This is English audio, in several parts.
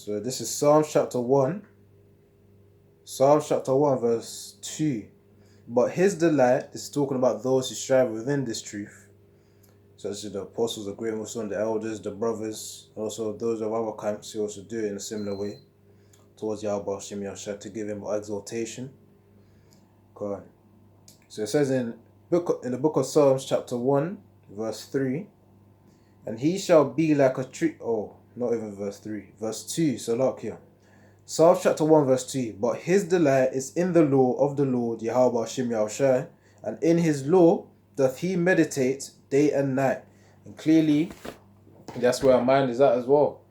So this is Psalms chapter 1. Psalms chapter 1 verse 2. But his delight is talking about those who strive within this truth. So this is the apostles, the great Muslim, the elders, the brothers, also those of our camps who also do it in a similar way towards Yahweh Shem Yahshua to give him exaltation. God. So it says in the book of Psalms chapter 1 verse 3, and he shall be like a tree. Oh, not even verse 3, verse 2. So look here. Psalms chapter 1 verse 2. But his delight is in the law of the Lord Yahweh Shem Yahshua, and in his law doth he meditate day and night. And clearly that's where our mind is at as well.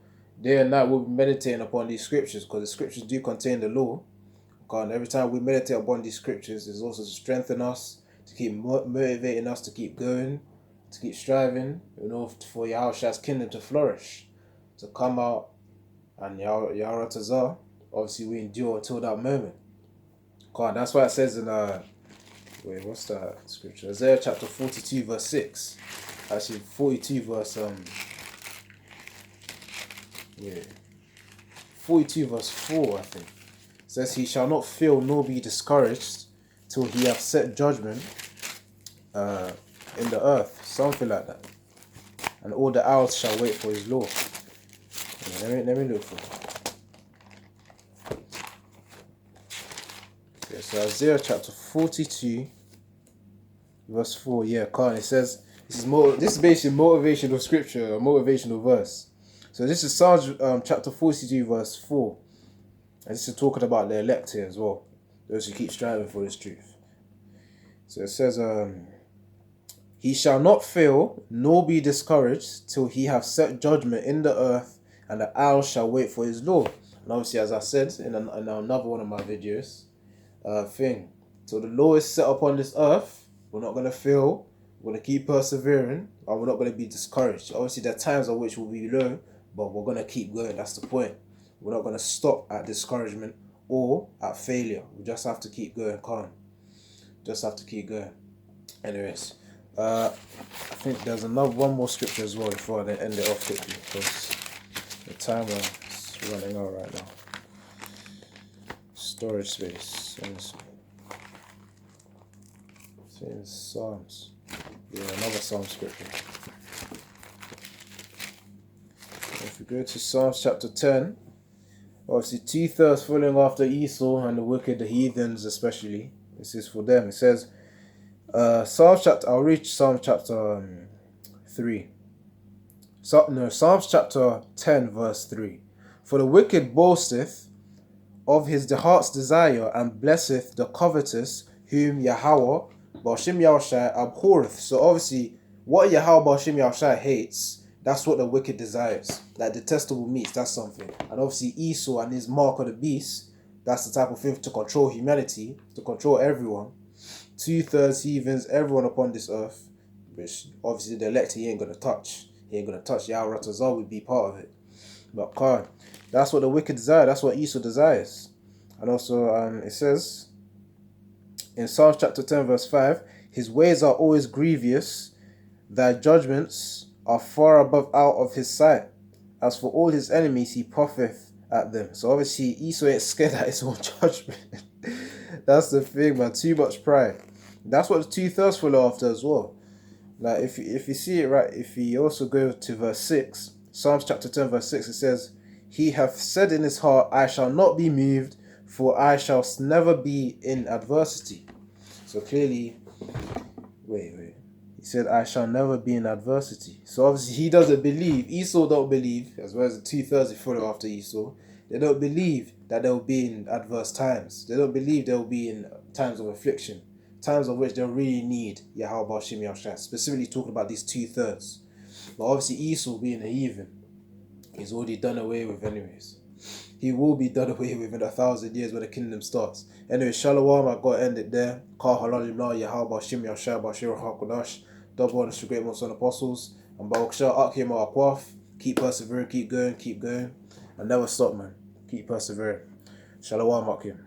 Day and night we'll be meditating upon these scriptures, because the scriptures do contain the law. God, every time we meditate upon these scriptures, it's also to strengthen us, to keep motivating us to keep going, to keep striving, for Yahushua's kingdom to flourish, to come out, and Yaharatazah, obviously we endure until that moment. God, that's why it says in what's that scripture? Isaiah chapter 42 verse 6. Actually 42 verse 42 verse 4, I think. It says, he shall not fail nor be discouraged till he have set judgment in the earth. Something like that. And all the owls shall wait for his law. Let me look for it. Okay, so Isaiah chapter 42 verse 4. Yeah, it says, this is basically motivational scripture, a motivational verse. So this is Psalms chapter 42 verse 4. And this is talking about the elect here as well, those who keep striving for this truth. So it says, he shall not fail nor be discouraged till he have set judgment in the earth, and the owls shall wait for his law. And obviously, as I said in another one of my videos, so the law is set upon this earth. We're not going to fail. We're going to keep persevering, and we're not going to be discouraged. Obviously, there are times on which we'll be low, but we're going to keep going. That's the point. We're not going to stop at discouragement or at failure. We just have to keep going, Just have to keep going. Anyways, I think there's one more scripture as well before I end it off quickly, because the timer is running out right now. Storage space. It's in Psalms. Yeah, another Psalm scripture. If we go to Psalms chapter 10, obviously 2/3 following after Esau and the wicked, the heathens especially. This is for them. It says, I'll read Psalm chapter 3. Psalms chapter 10 verse 3. For the wicked boasteth of his heart's desire, and blesseth the covetous, whom Yahweh Ba'ashem Yahushua abhorreth. So obviously, what Yahweh Ba'ashem Yahushua hates, that's what the wicked desires. Like detestable meats, that's something. And obviously Esau and his mark of the beast, that's the type of thing to control humanity, to control everyone. 2/3 heathens, everyone upon this earth, which obviously the elect he ain't gonna touch. He ain't gonna touch. Yahweh Ratazah would be part of it. But God, that's what the wicked desire. That's what Esau desires. And also it says in Psalms chapter 10 verse 5, his ways are always grievous, thy judgments are far above out of his sight. As for all his enemies, he puffeth at them. So obviously Esau ain't scared at his own judgment. That's the thing, man. Too much pride. That's what the 2/3 follow after as well. Like if you see it right, if you also go to verse 6, Psalms chapter 10 verse 6, it says, he hath said in his heart, I shall not be moved, for I shall never be in adversity. So clearly, wait. He said, I shall never be in adversity. So obviously he doesn't believe. Esau don't believe, as well as the 2/3 who follow after Esau. They don't believe that they'll be in adverse times. They don't believe they'll be in times of affliction, times of which they'll really need Yahweh Ba'ashem Yahushua. Specifically talking about these 2/3. But obviously Esau being a heathen, he's already done away with anyways. He will be done away with in 1,000 years when the kingdom starts. Anyway, Shalom, I got to end it there. Ka halal imla Yahweh Ba'ashem Yahushua Ba'ashir HaKodash. Double on the great Muslim apostles. And Ba'uksha Akim Akwaf. Keep persevering, keep going, and never stop, man. Keep persevering. Shalom Akim.